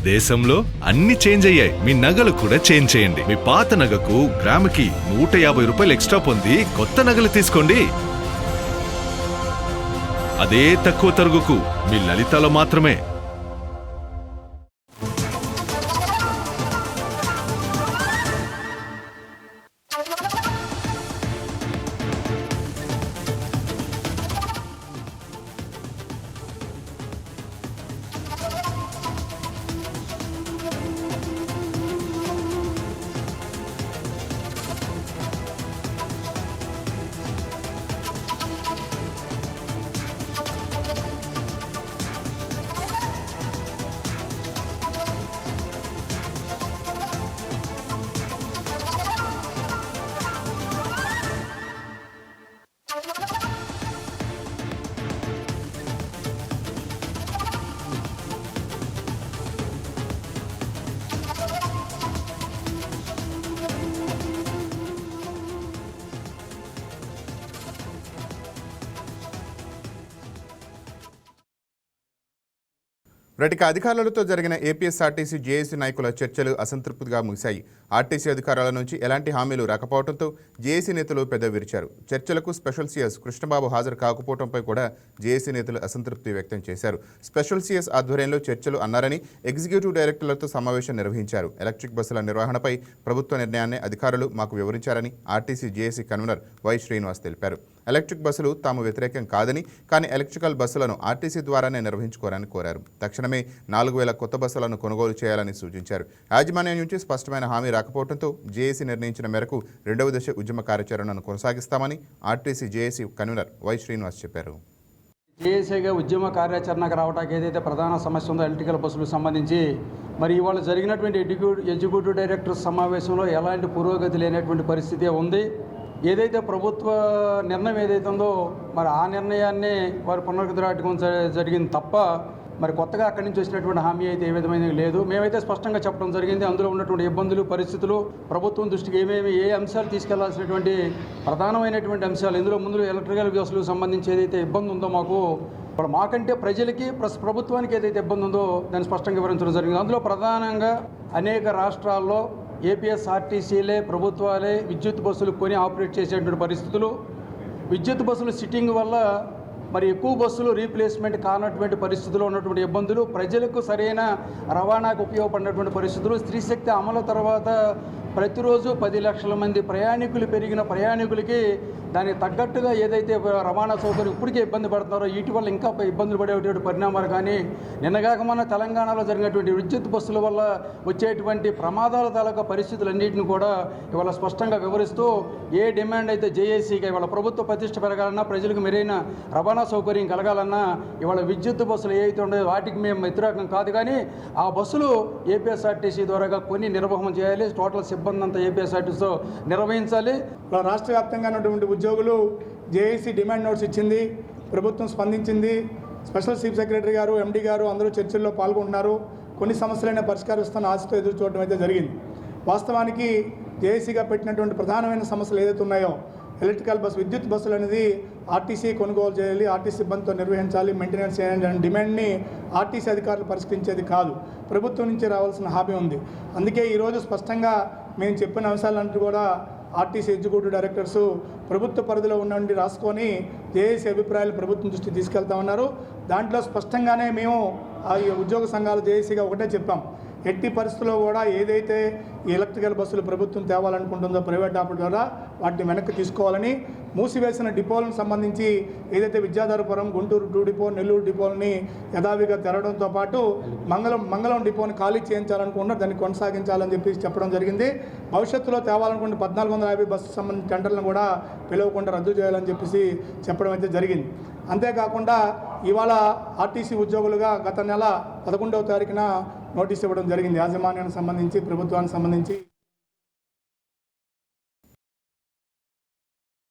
దేశంలో అన్ని చేంజ్ అయ్యాయి, మీ నగలు కూడా చేంజ్ చేయండి. మీ పాత నగకు గ్రాముకి 150 రూపాయలు ఎక్స్ట్రా పొంది కొత్త నగలు తీసుకోండి. అదే తక్కువ తరుగుకు మీ లలితలో మాత్రమే. రైట్, అధికారులతో జరిగిన ఏపీఎస్ఆర్టీసీ జేఏసీ నాయకుల చర్చలు అసంతృప్తిగా ముగిశాయి. ఆర్టీసీ అధికారుల నుంచి ఎలాంటి హామీలు రాకపోవడంతో జేఏసీ నేతలు పెదవి విరిచారు. చర్చలకు స్పెషల్ సీఎస్ కృష్ణబాబు హాజరు కాకపోవడంపై కూడా జేఏసీ నేతలు అసంతృప్తి వ్యక్తం చేశారు. స్పెషల్ సీఎస్ ఆధ్వర్యంలో చర్చలు అన్నారని ఎగ్జిక్యూటివ్ డైరెక్టర్లతో సమావేశం నిర్వహించారు. ఎలక్ట్రిక్ బస్సుల నిర్వహణపై ప్రభుత్వ నిర్ణయాన్ని అధికారులు మాకు వివరించారని RTC JAC convener Y Srinivas తెలిపారు. ఎలక్ట్రిక్ బస్సులు తాము వ్యతిరేకం కాదని, కానీ ఎలక్ట్రికల్ బస్సులను ఆర్టీసీ ద్వారానే నిర్వహించుకోవాలని కోరారు. తక్షణమే 4000 కొత్త బస్సులను కొనుగోలు చేయాలని సూచించారు. యాజమాన్యం నుంచి స్పష్టమైన హామీ రాకపోవడంతో జేఏసీ నిర్ణయించిన మేరకు 2వ దశ ఉద్యమ కార్యాచరణను కొనసాగిస్తామని RTC JAC convener Y Srinivas చెప్పారు. జేఏసీగా ఉద్యమ కార్యాచరణకు రావడానికి ఏదైతే ప్రధాన సమస్య ఉందో ఎలక్ట్రికల్ బస్సులకు సంబంధించి మరి ఇవాళ జరిగినటువంటి ఎగ్జిక్యూటివ్ డైరెక్టర్ సమావేశంలో ఎలాంటి పురోగతి లేనటువంటి పరిస్థితి ఉంది. ఏదైతే ప్రభుత్వ నిర్ణయం ఏదైతే ఉందో మరి ఆ నిర్ణయాన్ని వారు పునరుద్ధరించడం జరిగింది తప్ప మరి కొత్తగా అక్కడి నుంచి వచ్చినటువంటి హామీ అయితే ఏ విధమైన లేదు. మేమైతే స్పష్టంగా చెప్పడం జరిగింది. అందులో ఉన్నటువంటి ఇబ్బందులు, పరిస్థితులు, ప్రభుత్వం దృష్టికి ఏ అంశాలు తీసుకెళ్లాల్సినటువంటి ప్రధానమైనటువంటి అంశాలు, ఇందులో ముందు ఎలక్ట్రికల్ బస్సులకు సంబంధించి ఏదైతే ఇబ్బంది ఉందో మాకంటే ప్రజలకి ప్రభుత్వానికి ఏదైతే ఇబ్బంది ఉందో దాన్ని స్పష్టంగా వివరించడం జరిగింది. అందులో ప్రధానంగా అనేక రాష్ట్రాల్లో ఏపీఎస్ఆర్టీసీలే ప్రభుత్వాలే విద్యుత్ బస్సులు కొని ఆపరేట్ చేసేటువంటి పరిస్థితులు, విద్యుత్ బస్సులు సిట్టింగ్ వల్ల మరి ఎక్కువ బస్సులు రీప్లేస్మెంట్ కానటువంటి పరిస్థితుల్లో ఉన్నటువంటి ఇబ్బందులు, ప్రజలకు సరైన రవాణాకు ఉపయోగపడినటువంటి పరిస్థితులు, స్త్రీశక్తి అమలు తర్వాత ప్రతిరోజు 10 లక్షల మంది ప్రయాణికులు పెరిగిన ప్రయాణికులకి దానికి తగ్గట్టుగా ఏదైతే రవాణా సౌకర్యం ఇప్పటికే ఇబ్బంది పడుతున్నారో వీటి వల్ల ఇంకా ఇబ్బందులు పడేటువంటి పరిణామాలు కానీ, నిన్నగాక మన తెలంగాణలో జరిగినటువంటి విద్యుత్ బస్సుల వల్ల వచ్చేటువంటి ప్రమాదాల తాలూకా పరిస్థితులన్నింటిని కూడా ఇవాళ స్పష్టంగా వివరిస్తూ ఏ డిమాండ్ అయితే జేఏసీగా ఇవాళ ప్రభుత్వ ప్రతిష్ట పెరగాలన్నా, ప్రజలకు మెరైన రవాణా సౌకర్యం కలగాలన్నా ఇవాళ విద్యుత్ బస్సులు ఏవైతే ఉన్నాయో వాటికి మేము వ్యతిరేకం కాదు, కానీ ఆ బస్సులు ఏపీఎస్ఆర్టీసీ ద్వారాగా కొన్ని నిర్వహణ చేయాలి. టోటల్ సిబ్బంది అంతా ఏపీఎస్ఆర్టీసీతో నిర్వహించాలి. రాష్ట్ర వ్యాప్తంగా ఉన్నటువంటి ఉద్యోగులు జేఏసీ డిమాండ్ నోట్స్ ఇచ్చింది, ప్రభుత్వం స్పందించింది. స్పెషల్ చీఫ్ సెక్రటరీ గారు, ఎండీ గారు అందరూ చర్చల్లో పాల్గొంటున్నారు. కొన్ని సమస్యలైనా పరిష్కరిస్తున్న ఆశతో ఎదురు చూడటం అయితే జరిగింది. వాస్తవానికి జేఏసీగా పెట్టినటువంటి ప్రధానమైన సమస్యలు ఏదైతే ఉన్నాయో ఎలక్ట్రికల్ బస్సు, విద్యుత్ బస్సులు అనేది ఆర్టీసీ కొనుగోలు చేయాలి, ఆర్టీసీ సిబ్బందితో నిర్వహించాలి, మెయింటెనెన్స్ చేయాలి అనే డిమాండ్ని ఆర్టీసీ అధికారులు పరిష్కరించేది కాదు, ప్రభుత్వం నుంచి రావాల్సిన హామీ ఉంది. అందుకే ఈరోజు స్పష్టంగా మేము చెప్పిన అంశాలంటూ కూడా ఆర్టీసీ ఎగ్జిక్యూటివ్ డైరెక్టర్స్ ప్రభుత్వ పరిధిలో ఉండి రాసుకొని జేఏసీ అభిప్రాయాలు ప్రభుత్వం దృష్టికి తీసుకెళ్తా ఉన్నారు. దాంట్లో స్పష్టంగానే మేము ఆ ఉద్యోగ సంఘాలు జేఏసీగా ఒకటే చెప్పాం, ఎట్టి పరిస్థితుల్లో కూడా ఏదైతే ఈ ఎలక్ట్రికల్ బస్సులు ప్రభుత్వం తేవాలనుకుంటుందో ప్రైవేట్ ఆపరేటర్ ద్వారా వాటిని వెనక్కి తీసుకోవాలని, మూసివేసిన డిపోలను సంబంధించి ఏదైతే విద్యాధరపురం, గుంటూరు 2 డిపో, నెల్లూరు డిపోలని యథావిధిగా తెరవడంతో పాటు మంగళం డిపోని ఖాళీ చేయించాలనుకుంటున్నారు, దాన్ని కొనసాగించాలని చెప్పడం జరిగింది. భవిష్యత్తులో తేవాలనుకుంటే 1450 బస్సు సంబంధించిన టెండర్లను కూడా పిలవకుండా రద్దు చేయాలని చెప్పడం అయితే జరిగింది. అంతేకాకుండా ఇవాళ ఆర్టీసీ ఉద్యోగులుగా గత నెల 11వ తారీఖున నోటీస్ ఇవ్వడం జరిగింది యాజమాన్యానికి సంబంధించి, ప్రభుత్వానికి సంబంధించి.